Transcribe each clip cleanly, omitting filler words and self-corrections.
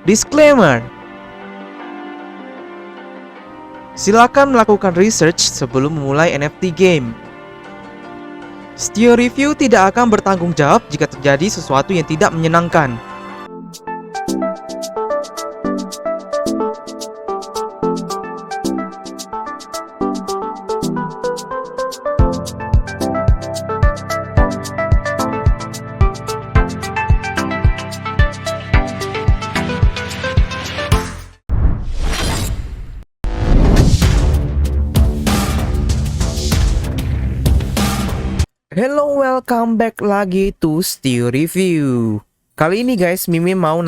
Disclaimer: silakan melakukan research sebelum memulai NFT game. Stio Review tidak akan bertanggung jawab jika terjadi sesuatu yang tidak menyenangkan. Hello, welcome back lagi to Stio Review. Kali ini guys, Mimin mau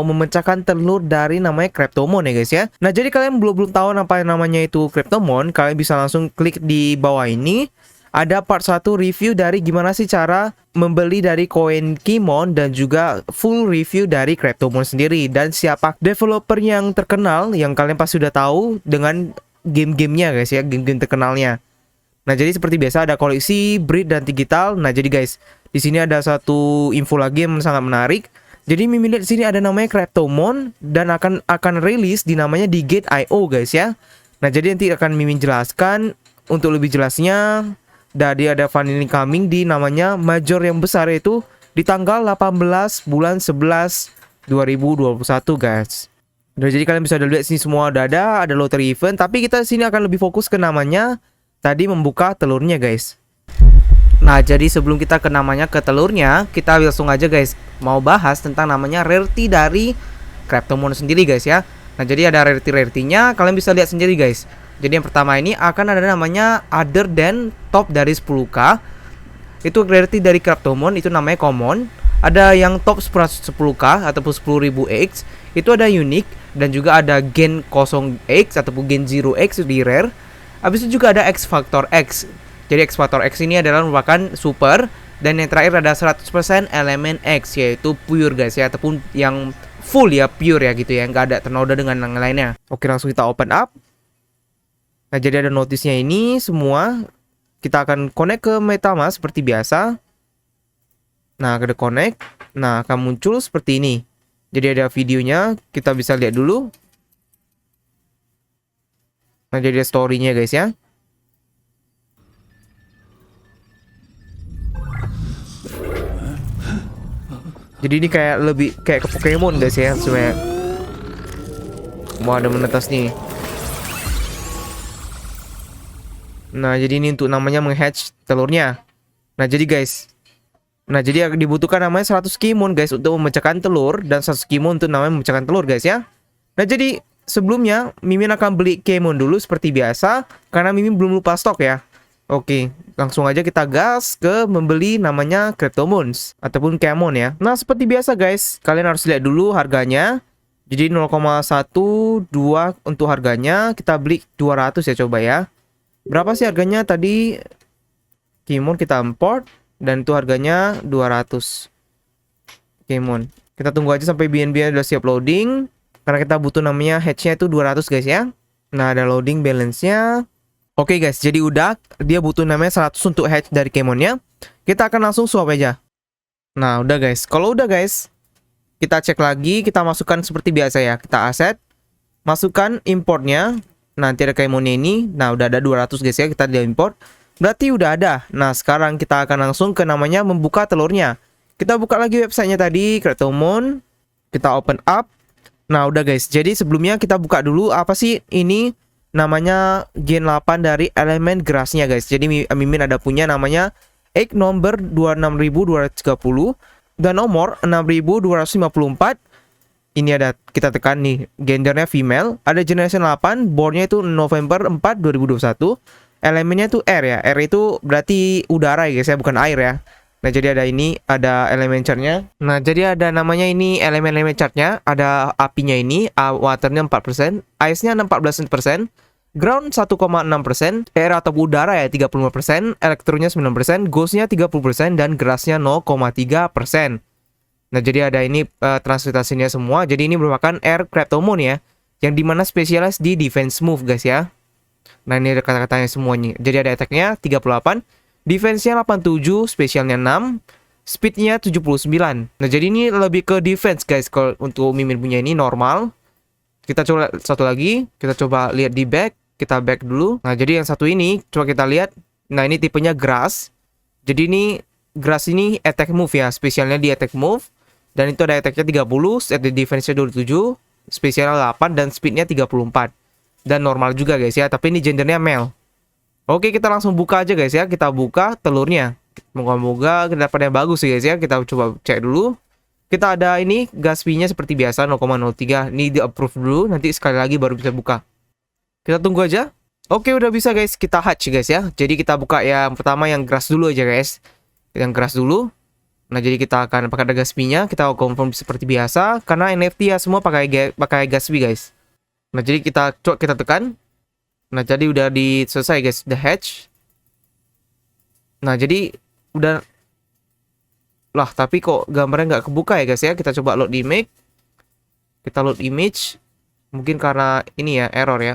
memecahkan telur dari namanya Cryptomon ya guys ya. Nah, jadi kalian belum tahu apa namanya itu Cryptomon, kalian bisa langsung klik di bawah ini. Ada part 1 review dari gimana sih cara membeli dari koin Kimon dan juga full review dari Cryptomon sendiri dan siapa developer yang terkenal yang kalian pasti sudah tahu dengan game-gamenya guys ya, game-game terkenalnya. Nah, jadi seperti biasa ada koleksi, breed, dan digital. Nah, jadi guys, di sini ada satu info lagi yang sangat menarik. Jadi Mimin lihat di sini ada namanya Cryptomon dan akan rilis di namanya di Gate.io guys ya. Nah, jadi nanti akan Mimin jelaskan untuk lebih jelasnya. Dari ada vanilla coming di namanya major yang besar yaitu di tanggal 18 bulan 11 2021 guys. Nah, jadi kalian bisa lihat sini semua udah ada lottery event, tapi kita sini akan lebih fokus ke namanya tadi membuka telurnya guys. Nah, jadi sebelum kita ke namanya ke telurnya, kita langsung aja guys mau bahas tentang namanya rarity dari Cryptomon sendiri guys ya. Nah, jadi ada rarity-nya, kalian bisa lihat sendiri guys. Jadi yang pertama ini akan ada namanya other than top dari 10k. Itu rarity dari Cryptomon, itu namanya common. Ada yang top 10k ataupun 10.000x, itu ada unique dan juga ada gain 0x ataupun gain 0x di rare. Habis itu juga ada X Factor X. Jadi X Factor X ini adalah merupakan super. Dan yang terakhir ada 100% elemen X, yaitu pure guys ya, ataupun yang full ya, pure ya gitu ya, nggak ada ternoda dengan yang lainnya. Oke, langsung kita open up. Nah, jadi ada notisnya ini semua. Kita akan connect ke MetaMask seperti biasa. Nah, ada connect. Nah, akan muncul seperti ini. Jadi ada videonya, kita bisa lihat dulu. Nah, jadi story-nya guys ya. Jadi ini kayak lebih kayak ke Pokemon guys ya sebenarnya. Mau ada menetas nih. Nah, jadi ini untuk namanya menghatch telurnya. Nah, jadi guys. Nah, jadi dibutuhkan namanya 100 Kimon guys untuk memecahkan telur dan 100 Kimon untuk namanya memecahkan telur guys ya. Nah, jadi sebelumnya Mimin akan beli Kimon dulu seperti biasa karena Mimin belum lupa stok ya. Oke, langsung aja kita gas ke membeli namanya Cryptomons ataupun Kimon ya. Nah, seperti biasa guys, kalian harus lihat dulu harganya. Jadi 0,12 untuk harganya, kita beli 200 ya coba ya. Berapa sih harganya tadi? Kimon kita import dan itu harganya 200. Kimon. Kita tunggu aja sampai BNB udah siap loading. Karena kita butuh namanya hatch-nya itu 200 guys ya. Nah, ada loading balance-nya. Oke guys, jadi udah. Dia butuh namanya 100 untuk hatch dari Kemonnya. Kita akan langsung swap aja. Nah, udah guys. Kalau udah guys, kita cek lagi. Kita masukkan seperti biasa ya. Kita aset. Masukkan importnya. Nanti ada Kemonnya ini. Nah, udah ada 200 guys ya. Kita di import. Berarti udah ada. Nah, sekarang kita akan langsung ke namanya membuka telurnya. Kita buka lagi websitenya tadi. Cryptomon. Kita open up. Nah, udah guys. Jadi sebelumnya kita buka dulu apa sih ini namanya gen 8 dari elemen grassnya guys. Jadi Mimin ada punya namanya egg number 26230 dan nomor 6254. Ini ada kita tekan nih gendernya female, ada generation 8, bornnya itu November 4 2021. Elemennya itu air ya. Air itu berarti udara ya guys ya, bukan air ya. Nah, jadi ada ini, ada elemen chartnya. Nah, jadi ada namanya ini elemen-elemen chartnya. Ada apinya ini, waternya 4%, ice-nya 14%, ground 1,6%, air atau udara ya 35%, elektronya 9%, ghost-nya 30%, dan grass-nya 0,3%. Nah, jadi ada ini translitasinya semua. Jadi ini merupakan air Cryptomon ya, yang dimana spesialis di defense move guys ya. Nah, ini ada kata-katanya semuanya. Jadi ada attack-nya 38, defense-nya 87, spesialnya 6, speednya 79. Nah jadi ini lebih ke defense guys. Kalau untuk Mimin punya ini normal. Kita coba satu lagi, kita coba lihat di back, kita back dulu. Nah jadi yang satu ini coba kita lihat. Nah ini tipenya grass. Jadi ini grass ini attack move ya, spesialnya di attack move. Dan itu ada attack-nya 30, set defense-nya 27, spesialnya 8 dan speednya 34. Dan normal juga guys ya, tapi ini gendernya male. Oke, kita langsung buka aja guys ya. Kita buka telurnya. Moga-moga kedapatnya bagus ya guys ya. Kita coba cek dulu. Kita ada ini gas fee-nya seperti biasa 0,03. Ini di approve dulu, nanti sekali lagi baru bisa buka. Kita tunggu aja. Oke, udah bisa guys. Kita hatch guys ya. Jadi kita buka yang pertama yang grass dulu aja guys. Yang grass dulu. Nah, jadi kita akan pakai gas fee-nya, kita confirm seperti biasa karena NFT ya semua pakai gas fee guys. Nah, jadi kita tekan. Nah, jadi udah selesai guys, the hatch. Nah, jadi udah lah, tapi kok gambarnya nggak kebuka ya guys ya. Kita coba load image. Kita load image. Mungkin karena ini ya error ya.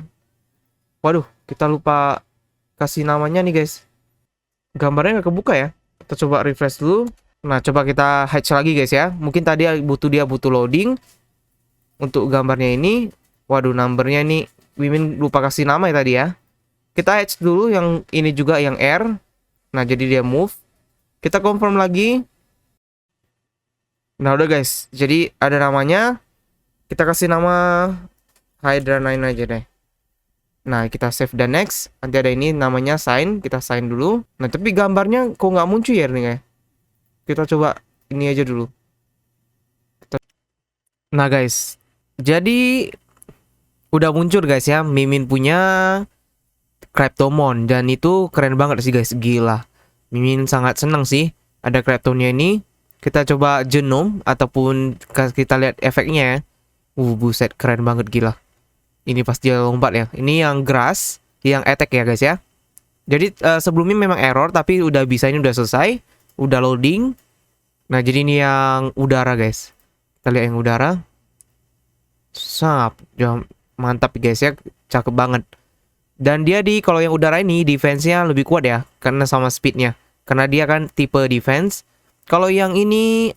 Waduh, kita lupa kasih namanya nih guys. Gambarnya nggak kebuka ya. Kita coba refresh dulu. Nah, coba kita hatch lagi guys ya. Mungkin tadi dia butuh loading. Untuk gambarnya ini. Waduh, numbernya ini Mimin lupa kasih nama ya tadi ya. Kita hatch dulu yang ini juga yang R. Nah, jadi dia move. Kita confirm lagi. Nah, udah guys. Jadi ada namanya. Kita kasih nama Hydra 9 aja deh. Nah, kita save dan next. Nanti ada ini namanya sign. Kita sign dulu. Nah, tapi gambarnya kok nggak muncul ya nih guys. Kita coba ini aja dulu. Nah guys, jadi udah muncul guys ya, Mimin punya Cryptomon. Dan itu keren banget sih guys, gila. Mimin sangat senang sih ada Cryptonnya ini. Kita coba genome ataupun kita lihat efeknya ya. Buset, keren banget gila. Ini pas dia lompat ya. Ini yang grass, yang attack ya guys ya. Jadi sebelumnya memang error, tapi udah bisa, ini udah selesai. Udah loading. Nah, jadi ini yang udara guys. Kita lihat yang udara. Mantap guys ya. Cakep banget. Dan dia kalau yang udara ini defense-nya lebih kuat ya. Karena sama speed-nya. Karena dia kan tipe defense. Kalau yang ini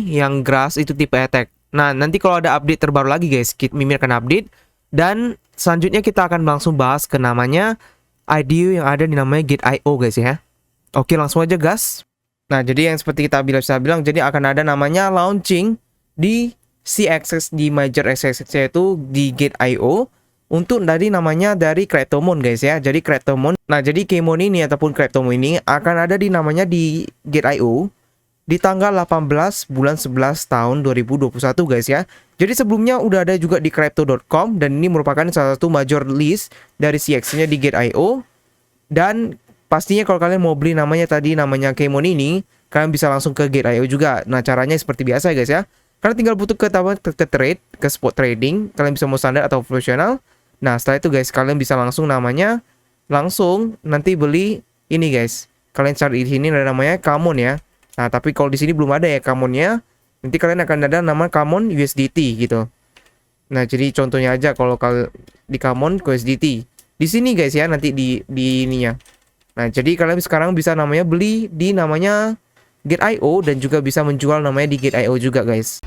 yang grass itu tipe attack. Nah, nanti kalau ada update terbaru lagi guys, Mimin akan update. Dan selanjutnya kita akan langsung bahas ke namanya IDO yang ada di namanya Gate.io guys ya. Oke, langsung aja gas. Nah, jadi yang seperti kita bisa bilang, jadi akan ada namanya launching di CXS, di Major XXX yaitu di Gate.io untuk namanya dari Cryptomon guys ya. Jadi Cryptomon. Nah, jadi Kemon ini ataupun Cryptomon ini akan ada di namanya di Gate.io di tanggal 18 bulan 11 tahun 2021 guys ya. Jadi sebelumnya udah ada juga di crypto.com dan ini merupakan salah satu major list dari CXC-nya di Gate.io. Dan pastinya kalau kalian mau beli namanya Kemon ini, kalian bisa langsung ke Gate.io juga. Nah, caranya seperti biasa guys ya. Kalian tinggal butuh ke trade, ke spot trading. Kalian bisa mau standar atau profesional. Nah, setelah itu guys, kalian bisa langsung nanti beli ini guys. Kalian cari di sini ada namanya Kamon ya. Nah, tapi kalau di sini belum ada ya Kamonnya. Nanti kalian akan ada nama Kamon USDT gitu. Nah, jadi contohnya aja kalau di Kamon USDT. Di sini guys ya, nanti di ininya. Nah, jadi kalian sekarang bisa namanya beli di namanya Gate.io dan juga bisa menjual namanya di Gate.io juga guys.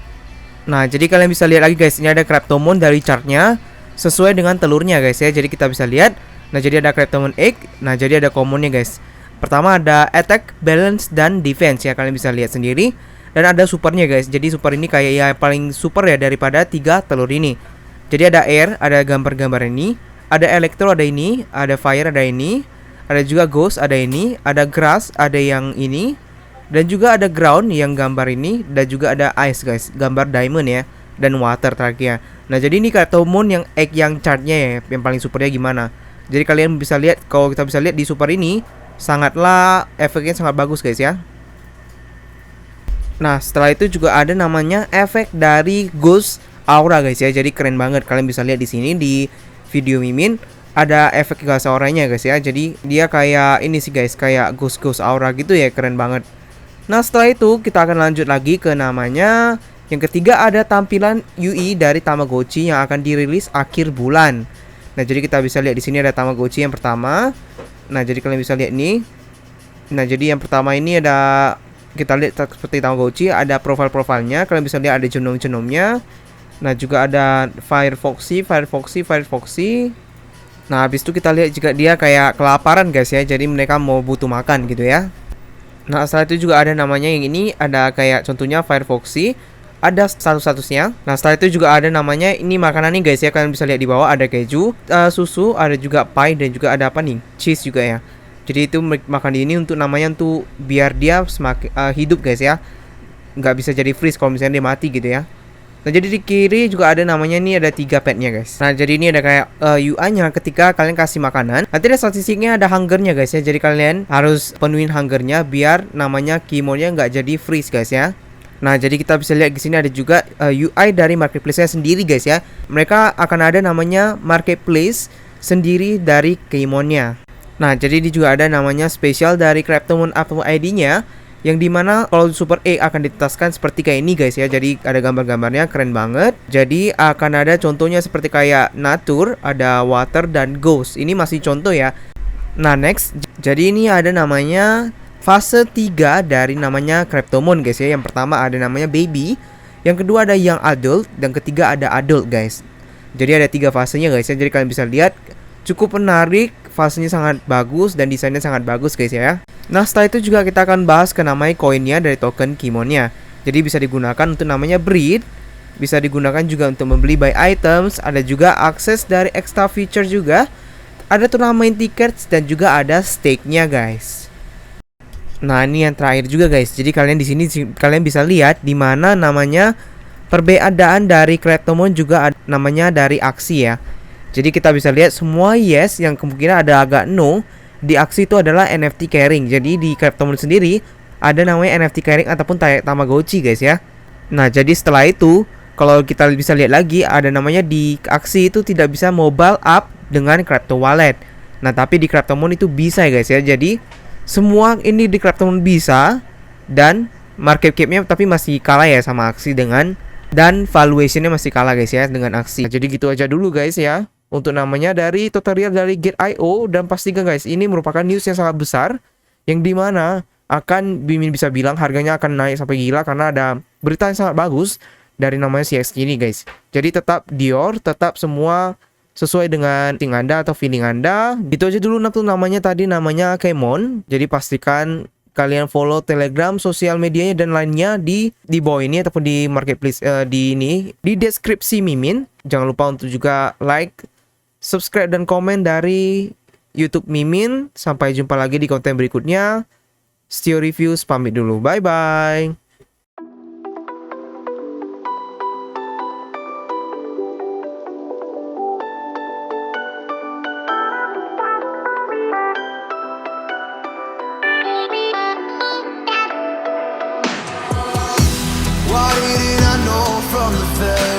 Nah, jadi kalian bisa lihat lagi guys, ini ada Cryptomon dari chartnya sesuai dengan telurnya guys ya. Jadi kita bisa lihat. Nah, jadi ada Cryptomon Egg. Nah, jadi ada commonnya guys. Pertama ada attack, balance, dan defense ya. Kalian bisa lihat sendiri. Dan ada supernya guys. Jadi super ini kayak ya paling super ya daripada 3 telur ini. Jadi ada air, ada gambar-gambar ini. Ada electro, ada ini. Ada fire, ada ini. Ada juga ghost, ada ini. Ada grass, ada yang ini. Dan juga ada ground yang gambar ini. Dan juga ada ice guys, gambar diamond ya. Dan water terakhir. Nah, jadi ini Cryptomon yang egg yang chartnya ya, yang paling supernya gimana. Jadi kalian bisa lihat, kalau kita bisa lihat di super ini sangatlah efeknya sangat bagus guys ya. Nah, setelah itu juga ada namanya efek dari Ghost Aura guys ya. Jadi keren banget. Kalian bisa lihat di sini di video Mimin ada efek Ghost Auranya guys ya. Jadi dia kayak ini sih guys, kayak Ghost Aura gitu ya, keren banget. Nah, setelah itu kita akan lanjut lagi ke namanya yang ketiga, ada tampilan UI dari Tamagotchi yang akan dirilis akhir bulan. Nah, jadi kita bisa lihat di sini ada Tamagotchi yang pertama. Nah, jadi kalian bisa lihat nih. Nah, jadi yang pertama ini ada, kita lihat seperti Tamagotchi, ada profilnya. Kalian bisa lihat ada genome-genomnya. Nah, juga ada Firefoxy. Nah, habis itu kita lihat juga dia kayak kelaparan guys ya. Jadi mereka mau butuh makan gitu ya. Nah, setelah itu juga ada namanya yang ini, ada kayak contohnya Firefoxy, ada statusnya. Nah, setelah itu juga ada namanya, ini makanan nih guys ya, kalian bisa lihat di bawah ada keju, susu, ada juga pie, dan juga ada apa nih, cheese juga ya. Jadi itu makan ini untuk namanya untuk biar dia semakin hidup guys ya, nggak bisa jadi freeze kalau misalnya dia mati gitu ya. Nah, jadi di kiri juga ada namanya, nih ada 3 petnya guys. Nah, jadi ini ada kayak UI-nya ketika kalian kasih makanan. Nanti ada statistiknya, ada hungernya guys ya. Jadi kalian harus penuhin hungernya biar namanya Keymon-nya nggak jadi freeze guys ya. Nah, jadi kita bisa lihat di sini ada juga UI dari marketplace-nya sendiri guys ya. Mereka akan ada namanya marketplace sendiri dari Keymon-nya. Nah, jadi ini juga ada namanya spesial dari Cryptomon Apple ID-nya, yang dimana kalau Super A akan ditetaskan seperti kayak ini guys ya. Jadi ada gambar-gambarnya keren banget. Jadi akan ada contohnya seperti kayak nature, ada water, dan ghost. Ini masih contoh ya. Nah, next, jadi ini ada namanya fase 3 dari namanya Cryptomon guys ya. Yang pertama ada namanya baby, yang kedua ada young adult, dan ketiga ada adult guys. Jadi ada 3 fasenya guys ya. Jadi kalian bisa lihat cukup menarik, fasenya sangat bagus, dan desainnya sangat bagus guys ya. Nah, setelah itu juga kita akan bahas ke namanya koinnya dari token Keymonnya. Jadi bisa digunakan untuk namanya breed, bisa digunakan juga untuk membeli buy items, ada juga akses dari extra feature juga, ada turnamen tickets, dan juga ada stake-nya guys. Nah, ini yang terakhir juga guys. Jadi kalian di sini kalian bisa lihat di mana namanya perbedaan dari Cryptomon juga ada namanya dari aksi ya. Jadi kita bisa lihat semua yes, yang kemungkinan ada agak no. Di aksi itu adalah NFT carrying. Jadi di Cryptomon sendiri ada namanya NFT carrying ataupun Tamagotchi guys ya. Nah, jadi setelah itu kalau kita bisa lihat lagi ada namanya di aksi itu tidak bisa mobile app dengan Crypto Wallet. Nah, tapi di Cryptomon itu bisa ya guys ya. Jadi semua ini di Cryptomon bisa, dan market cap-nya tapi masih kalah ya sama aksi dengan, dan valuation-nya masih kalah guys ya dengan aksi. Nah, jadi gitu aja dulu guys ya untuk namanya dari tutorial dari Gate.io. Dan pastikan guys, ini merupakan news yang sangat besar, yang dimana akan Mimin bisa bilang harganya akan naik sampai gila karena ada berita yang sangat bagus dari namanya CXG ini guys. Jadi tetap Dior, tetap semua sesuai dengan feeling Anda atau feeling Anda. Itu aja dulu untuk namanya tadi, namanya Keymon. Jadi pastikan kalian follow Telegram, sosial medianya, dan lainnya di bawah ini ataupun di marketplace di deskripsi Mimin. Jangan lupa untuk juga like, subscribe, dan komen dari YouTube Mimin. Sampai jumpa lagi di konten berikutnya. Stio Reviews pamit dulu. Bye bye. Why didn't I know from the very